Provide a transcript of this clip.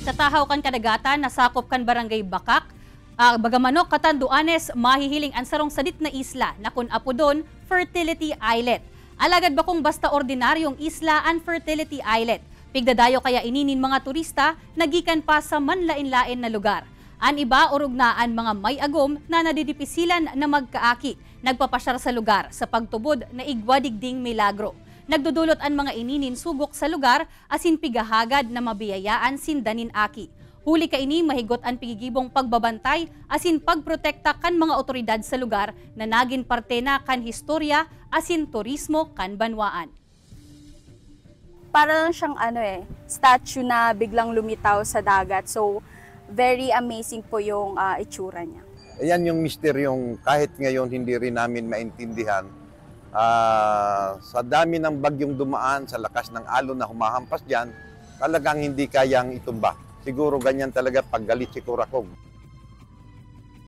Sa tahaw kan kadagatan, nasakop kan barangay Bakak, Bagamanok, Catanduanes, mahihiling ansarong sadit na isla na kun apo doon, Fertility Islet. Alagad ba kung basta ordinaryong isla ang Fertility Islet? Pigdadayo kaya ininin mga turista, nagikan pa sa manlain-lain na lugar. An iba urugnaan mga may agom na nadidipisilan na magkaaki, nagpapasyar sa lugar sa pagtubod na igwadigding milagro. Nagdudulot ang mga ininin sugok sa lugar asin pigahagad na mabiyayaan sindanin aki. Huli ka ini mahigot ang pigigibong pagbabantay asin pagprotekta kan mga otoridad sa lugar na nagin parte na kan historya asin turismo kan banwaan. Para lang siyang statue na biglang lumitaw sa dagat. So very amazing po yung itsura niya. Ayan yung misteryong kahit ngayon hindi rin namin maintindihan. Sa dami ng bagyong dumaan, sa lakas ng alon na humahampas dyan, talagang hindi kayang itumba. Siguro ganyan talaga pag galit si Kurakog.